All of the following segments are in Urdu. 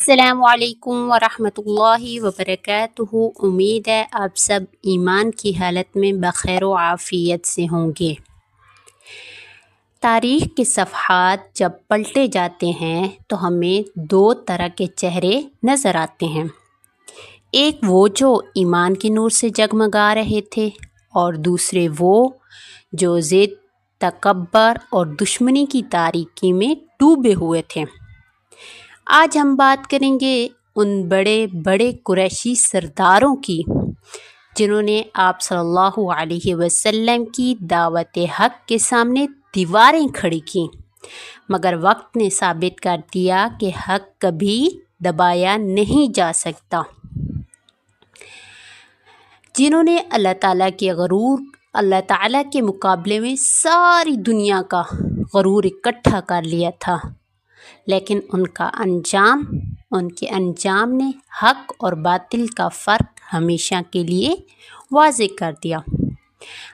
السلام علیکم ورحمۃ اللہ وبرکاتہ۔ امید ہے آپ سب ایمان کی حالت میں بخیر و عافیت سے ہوں گے۔ تاریخ کے صفحات جب پلٹے جاتے ہیں تو ہمیں دو طرح کے چہرے نظر آتے ہیں، ایک وہ جو ایمان کے نور سے جگمگا رہے تھے اور دوسرے وہ جو ضد، تکبر اور دشمنی کی تاریکی میں ڈوبے ہوئے تھے۔ آج ہم بات کریں گے ان بڑے بڑے قریشی سرداروں کی جنہوں نے آپ صلی اللہ علیہ وسلم کی دعوت حق کے سامنے دیواریں کھڑی کیں، مگر وقت نے ثابت کر دیا کہ حق کبھی دبایا نہیں جا سکتا۔ جنہوں نے اللہ تعالیٰ کے مقابلے میں ساری دنیا کا غرور اکٹھا کر لیا تھا، لیکن ان کے انجام نے حق اور باطل کا فرق ہمیشہ کے لیے واضح کر دیا۔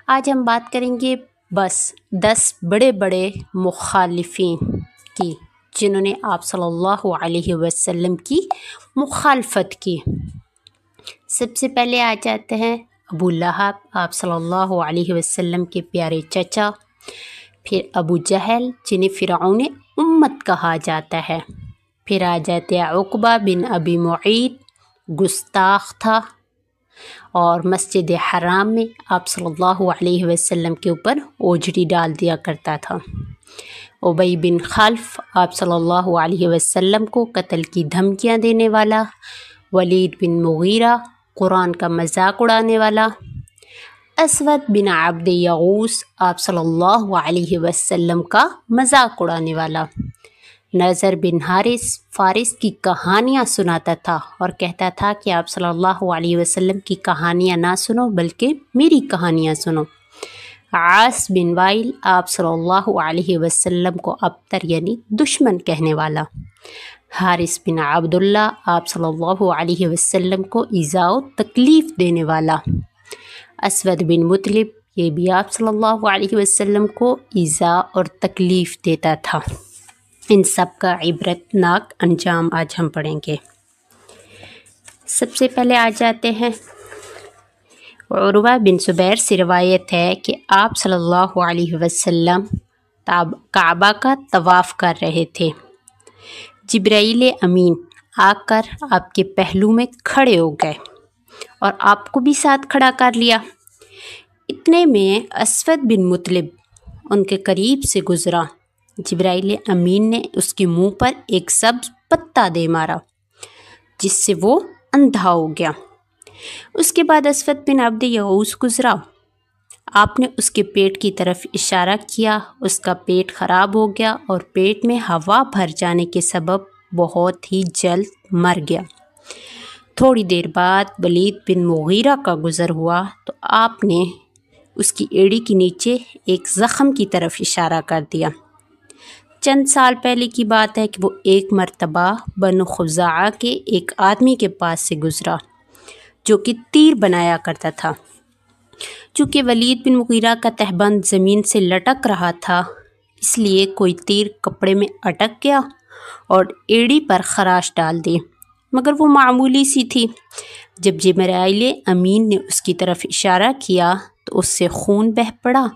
آج ہم بات کریں گے بس 10 بڑے بڑے مخالفین کی جنہوں نے آپ صلی اللہ علیہ وسلم کی مخالفت کی۔ سب سے پہلے آ جاتے ہیں ابو لہب، آپ صلی اللہ علیہ وسلم کے پیارے چچا، پھر ابو جہل جنہیں فرعون امت کہا جاتا ہے، پھر آ جاتے ہیں عقبہ بن ابی معیط، گستاخ تھا اور مسجد حرام میں آپ صلی اللہ علیہ وسلم کے اوپر اوجڑی ڈال دیا کرتا تھا۔ ابی بن خلف، آپ صلی اللہ علیہ وسلم کو قتل کی دھمکیاں دینے والا۔ ولید بن مغیرہ، قرآن کا مذاق اڑانے والا۔ اسود بن عبد یغوث، آپ صلی اللہ علیہ وسلم کا مذاق اڑانے والا۔ نضر بن حارث، فارس کی کہانیاں سناتا تھا اور کہتا تھا کہ آپ صلی اللہ علیہ وسلم کی کہانیاں نہ سنو بلکہ میری کہانیاں سنو۔ عاص بن وائل، آپ صلی اللہ علیہ وسلم کو ابتر یعنی دشمن کہنے والا۔ حارث بن عبداللہ، آپ صلی اللہ علیہ وسلم کو ایذا و تکلیف دینے والا۔ اسود بن مطلب، یہ بھی آپ صلی اللہ علیہ وسلم کو ایذا اور تکلیف دیتا تھا۔ ان سب کا عبرتناک انجام آج ہم پڑھیں گے۔ سب سے پہلے آ جاتے ہیں عروہ بن زبیر سے روایت ہے کہ آپ صلی اللہ علیہ وسلم کعبہ کا طواف کر رہے تھے۔ جبرائیل امین آ کر آپ کے پہلو میں کھڑے ہو گئے اور آپ کو بھی ساتھ کھڑا کر لیا۔ اتنے میں اسود بن مطلب ان کے قریب سے گزرا۔ جبرائیل امین نے اس کے منہ پر ایک سبز پتا دے مارا جس سے وہ اندھا ہو گیا۔ اس کے بعد اسود بن عبد یغوث گزرا۔ آپ نے اس کے پیٹ کی طرف اشارہ کیا، اس کا پیٹ خراب ہو گیا اور پیٹ میں ہوا بھر جانے کے سبب بہت ہی جلد مر گیا۔ تھوڑی دیر بعد ولید بن مغیرہ کا گزر ہوا تو آپ نے اس کی ایڑی کے نیچے ایک زخم کی طرف اشارہ کر دیا۔ چند سال پہلے کی بات ہے کہ وہ ایک مرتبہ بنو خزاعہ کے ایک آدمی کے پاس سے گزرا جو کہ تیر بنایا کرتا تھا۔ چونکہ ولید بن مغیرہ کا تہبند زمین سے لٹک رہا تھا، اس لیے کوئی تیر کپڑے میں اٹک گیا اور ایڑی پر خراش ڈال دی، مگر وہ معمولی سی تھی۔ جب جبرائیل امین نے اس کی طرف اشارہ کیا تو اس سے خون بہہ پڑا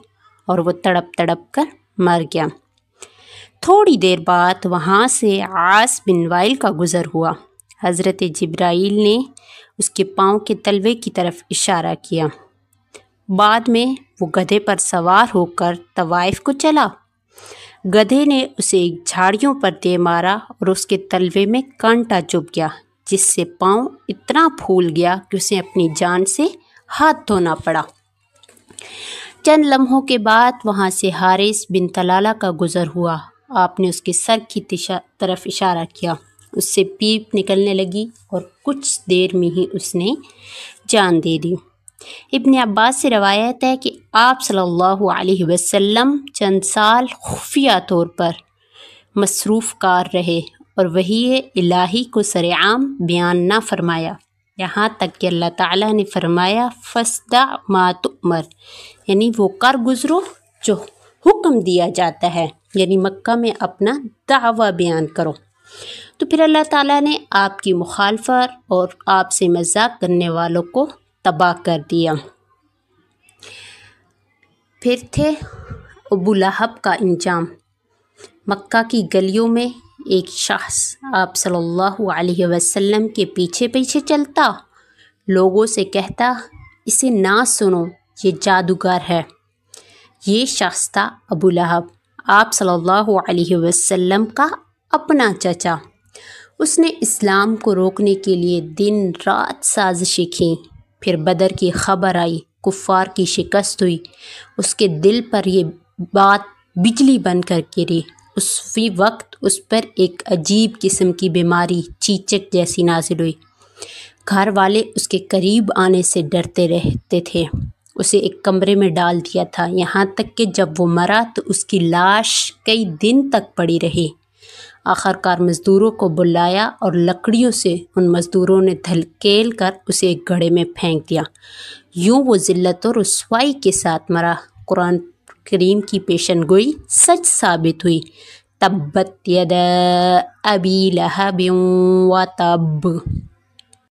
اور وہ تڑپ تڑپ کر مر گیا۔ تھوڑی دیر بعد وہاں سے عاص بن وائل کا گزر ہوا۔ حضرت جبرائیل نے اس کے پاؤں کے تلوے کی طرف اشارہ کیا۔ بعد میں وہ گدھے پر سوار ہو کر طوائف کو چلا۔ گدھے نے اسے ایک جھاڑیوں پر دے مارا اور اس کے تلوے میں کانٹا چبھ گیا، جس سے پاؤں اتنا پھول گیا کہ اسے اپنی جان سے ہاتھ دھونا پڑا۔ چند لمحوں کے بعد وہاں سے حارث بن طلالہ کا گزر ہوا۔ آپ نے اس کے سر کی طرف اشارہ کیا، اس سے پیپ نکلنے لگی اور کچھ دیر میں ہی اس نے جان دے دی۔ ابن عباس سے روایت ہے کہ آپ صلی اللہ علیہ وسلم چند سال خفیہ طور پر مصروف کار رہے اور وحی الہی کو سرعام بیان نہ فرمایا، یہاں تک کہ اللہ تعالیٰ نے فرمایا فاصدع ما تؤمر، یعنی وہ کر گزرو جو حکم دیا جاتا ہے، یعنی مکہ میں اپنا دعویٰ بیان کرو۔ تو پھر اللہ تعالیٰ نے آپ کی مخالفت اور آپ سے مذاق کرنے والوں کو تباہ کر دیا۔ پھر تھے ابو لہب کا انجام۔ مکہ کی گلیوں میں ایک شخص آپ صلی اللہ علیہ وسلم کے پیچھے پیچھے چلتا، لوگوں سے کہتا اسے نہ سنو، یہ جادوگر ہے۔ یہ شخص تھا ابو لہب، آپ صلی اللہ علیہ وسلم کا اپنا چچا۔ اس نے اسلام کو روکنے کے لیے دن رات سازشیں کیں۔ پھر بدر کی خبر آئی، کفار کی شکست ہوئی، اس کے دل پر یہ بات بجلی بن کر گری۔ اسی وقت اس پر ایک عجیب قسم کی بیماری چیچک جیسی نازل ہوئی۔ گھر والے اس کے قریب آنے سے ڈرتے رہتے تھے۔ اسے ایک کمرے میں ڈال دیا تھا، یہاں تک کہ جب وہ مرا تو اس کی لاش کئی دن تک پڑی رہی۔ آخر کار مزدوروں کو بلایا اور لکڑیوں سے ان مزدوروں نے دھکیل کر اسے ایک گڑھے میں پھینک دیا۔ یوں وہ ذلت و رسوائی کے ساتھ مرا۔ قرآن کریم کی پیشن گوئی سچ ثابت ہوئی۔ تبت یدا ابی لہب وتب۔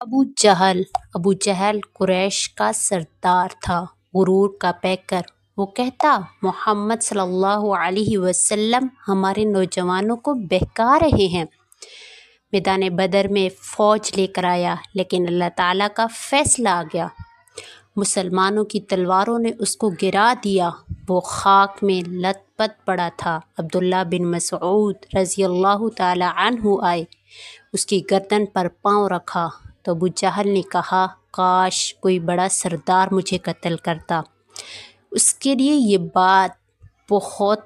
ابو جہل قریش کا سردار تھا، غرور کا پیکر۔ وہ کہتا محمد صلی اللہ علیہ وسلم ہمارے نوجوانوں کو بہکا رہے ہیں۔ میدان بدر میں فوج لے کر آیا، لیکن اللہ تعالیٰ کا فیصلہ آ گیا۔ مسلمانوں کی تلواروں نے اس کو گرا دیا، وہ خاک میں لت پت پڑا تھا۔ عبداللہ بن مسعود رضی اللہ تعالی عنہ آئے، اس کی گردن پر پاؤں رکھا تو ابو جہل نے کہا کاش کوئی بڑا سردار مجھے قتل کرتا۔ اس کے لیے یہ بات بہت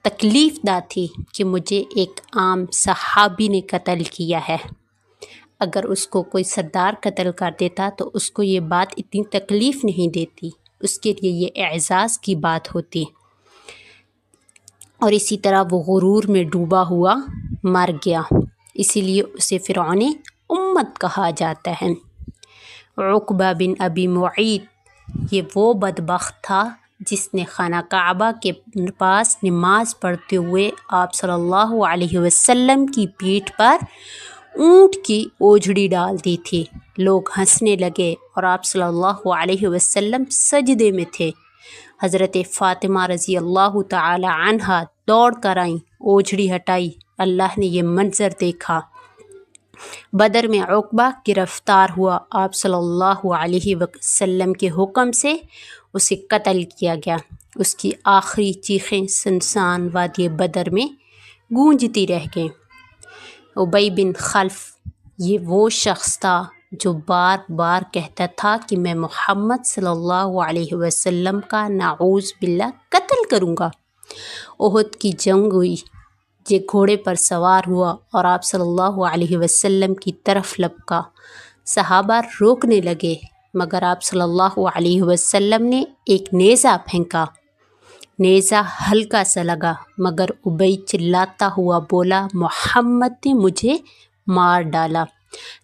تکلیف دہ تھی کہ مجھے ایک عام صحابی نے قتل کیا ہے۔ اگر اس کو کوئی سردار قتل کر دیتا تو اس کو یہ بات اتنی تکلیف نہیں دیتی، اس کے لیے یہ اعزاز کی بات ہوتی۔ اور اسی طرح وہ غرور میں ڈوبا ہوا مر گیا، اسی لیے اسے فرعون امت کہا جاتا ہے۔ عقبہ بن ابی معیط یہ وہ بدبخت تھا جس نے خانہ کعبہ کے پاس نماز پڑھتے ہوئے آپ صلی اللہ علیہ وسلم کی پیٹھ پر اونٹ کی اوجھڑی ڈال دی تھی۔ لوگ ہنسنے لگے اور آپ صلی اللہ علیہ وسلم سجدے میں تھے۔ حضرت فاطمہ رضی اللہ تعالی عنہا دوڑ کر آئیں، اوجھڑی ہٹائی۔ اللہ نے یہ منظر دیکھا۔ بدر میں عقبہ گرفتار ہوا، آپ صلی اللہ علیہ وسلم کے حکم سے اسے قتل کیا گیا۔ اس کی آخری چیخیں سنسان وادی بدر میں گونجتی رہ گئیں۔ ابی بن خلف یہ وہ شخص تھا جو بار بار کہتا تھا کہ میں محمد صلی اللہ علیہ وسلم کا نعوذ باللہ قتل کروں گا۔ احد کی جنگ ہوئی، یہ گھوڑے پر سوار ہوا اور آپ صلی اللہ علیہ وسلم کی طرف لپکا۔ صحابہ روکنے لگے، مگر آپ صلی اللہ علیہ وسلم نے ایک نیزہ پھینکا۔ نیزہ ہلکا سا لگا، مگر ابی چلاتا ہوا بولا محمد نے مجھے مار ڈالا۔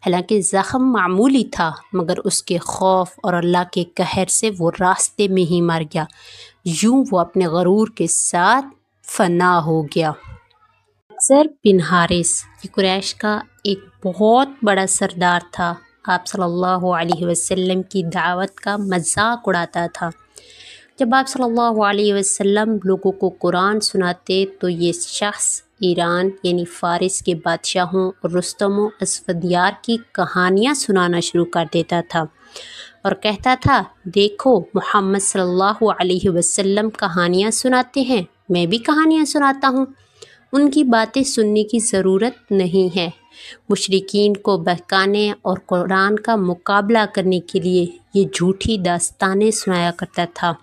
حالانکہ زخم معمولی تھا، مگر اس کے خوف اور اللہ کے قہر سے وہ راستے میں ہی مر گیا۔ یوں وہ اپنے غرور کے ساتھ فنا ہو گیا۔ زر بن حارث یہ قریش کا ایک بہت بڑا سردار تھا، آپ صلی اللہ علیہ وسلم کی دعوت کا مذاق اڑاتا تھا۔ جب آپ صلی اللہ علیہ وسلم لوگوں کو قرآن سناتے تو یہ شخص ایران یعنی فارس کے بادشاہوں اور رستم و اسفندیار کی کہانیاں سنانا شروع کر دیتا تھا اور کہتا تھا دیکھو محمد صلی اللہ علیہ وسلم کہانیاں سناتے ہیں، میں بھی کہانیاں سناتا ہوں، ان کی باتیں سننے کی ضرورت نہیں ہے۔ مشرکین کو بہکانے اور قرآن کا مقابلہ کرنے کے لیے یہ جھوٹی داستانیں سنایا کرتا تھا۔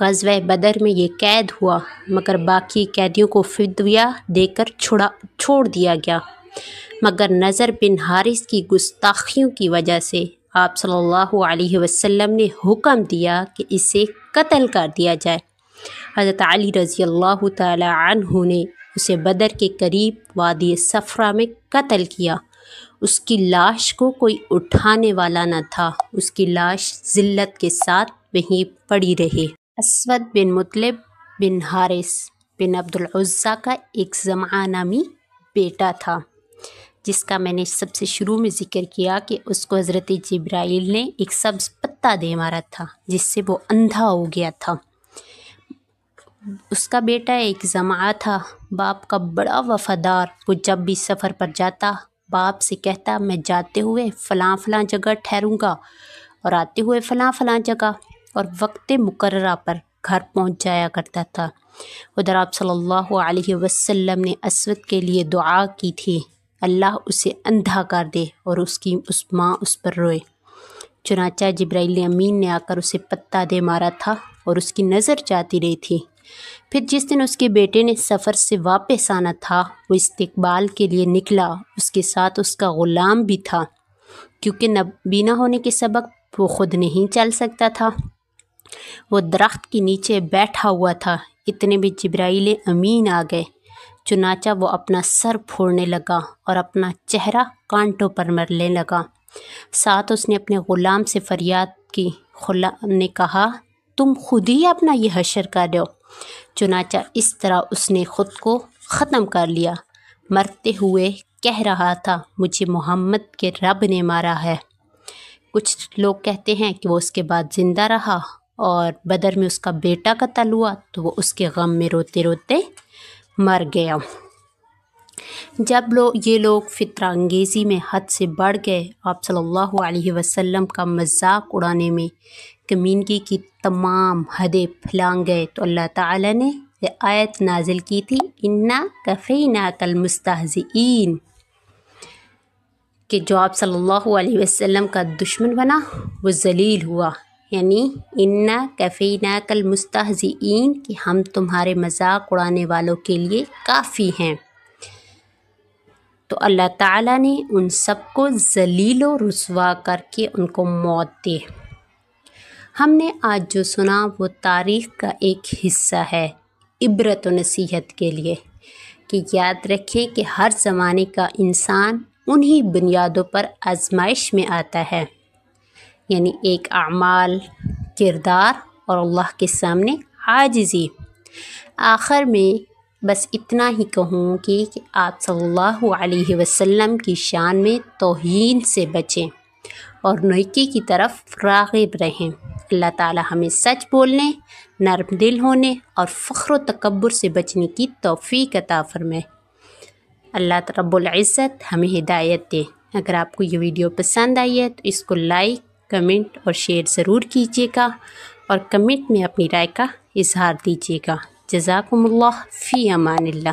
غزوہ بدر میں یہ قید ہوا، مگر باقی قیدیوں کو فدیہ دے کر چھوڑ دیا گیا، مگر نضر بن حارث کی گستاخیوں کی وجہ سے آپ صلی اللہ علیہ وسلم نے حکم دیا کہ اسے قتل کر دیا جائے۔ حضرت علی رضی اللہ تعالی عنہ نے اسے بدر کے قریب وادی صفرا میں قتل کیا۔ اس کی لاش کو کوئی اٹھانے والا نہ تھا، اس کی لاش ذلت کے ساتھ وہیں پڑی رہی۔ اسود بن مطلب بن حارث بن عبد العزیٰ کا ایک زمعہ نامی بیٹا تھا، جس کا میں نے سب سے شروع میں ذکر کیا کہ اس کو حضرت جبرائیل نے ایک سبز پتا دے مارا تھا جس سے وہ اندھا ہو گیا تھا۔ اس کا بیٹا ایک زمعہ تھا، باپ کا بڑا وفادار۔ وہ جب بھی سفر پر جاتا باپ سے کہتا میں جاتے ہوئے فلاں فلاں جگہ ٹھہروں گا اور آتے ہوئے فلاں فلاں جگہ، اور وقت مقررہ پر گھر پہنچ جایا کرتا تھا۔ ادھر آپ صلی اللہ علیہ وسلم نے اسود کے لیے دعا کی تھی، اللہ اسے اندھا کر دے اور اس ماں اس پر روئے۔ چنانچہ جبرائیل امین نے آ کر اسے پتا دے مارا تھا اور اس کی نظر جاتی رہی تھی۔ پھر جس دن اس کے بیٹے نے سفر سے واپس آنا تھا وہ استقبال کے لیے نکلا، اس کے ساتھ اس کا غلام بھی تھا، کیونکہ نابینا ہونے کے سبب وہ خود نہیں چل سکتا تھا۔ وہ درخت کے نیچے بیٹھا ہوا تھا، اتنے میں جبرائیل امین آ گئے۔ چنانچہ وہ اپنا سر پھوڑنے لگا اور اپنا چہرہ کانٹوں پر مرنے لگا۔ ساتھ اس نے اپنے غلام سے فریاد کی۔ غلام نے کہا تم خود ہی اپنا یہ حشر کر دو۔ چنانچہ اس طرح اس نے خود کو ختم کر لیا، مرتے ہوئے کہہ رہا تھا مجھے محمد کے رب نے مارا ہے۔ کچھ لوگ کہتے ہیں کہ وہ اس کے بعد زندہ رہا اور بدر میں اس کا بیٹا قتل ہوا تو وہ اس کے غم میں روتے روتے مر گیا۔ جب یہ لوگ فطرہ انگیزی میں حد سے بڑھ گئے، آپ صلی اللہ علیہ وسلم کا مذاق اڑانے میں کمینگی کی تمام حدیں پھلانگ گئے تو اللہ تعالیٰ نے یہ آیت نازل کی تھی اِنَّا کَفَيْنَاكَ الْمُسْتَهْزِئِينَ، کہ جو آپ صلی اللہ علیہ وسلم کا دشمن بنا وہ ذلیل ہوا، یعنی اِنَّا کَفَيْنَاكَ الْمُسْتَهْزِئِينَ کہ ہم تمہارے مذاق اڑانے والوں کے لیے کافی ہیں۔ تو اللہ تعالیٰ نے ان سب کو ذلیل و رسوا کر کے ان کو موت دی۔ ہم نے آج جو سنا وہ تاریخ کا ایک حصہ ہے، عبرت و نصیحت کے لیے، کہ یاد رکھیں کہ ہر زمانے کا انسان انہی بنیادوں پر آزمائش میں آتا ہے، یعنی ایک اعمال، کردار اور اللہ کے سامنے عاجزی۔ آخر میں بس اتنا ہی کہوں گی کہ آپ صلی اللہ علیہ وسلم کی شان میں توہین سے بچیں اور نیکی کی طرف راغب رہیں۔ اللہ تعالی ہمیں سچ بولنے، نرم دل ہونے اور فخر و تکبر سے بچنے کی توفیق عطا فرمائے۔ اللہ رب العزت ہمیں ہدایت دے۔ اگر آپ کو یہ ویڈیو پسند آئی ہے تو اس کو لائک، کمنٹ اور شیئر ضرور کیجیے گا، اور کمنٹ میں اپنی رائے کا اظہار دیجیے گا۔ جزاکم اللہ، فی امان اللہ۔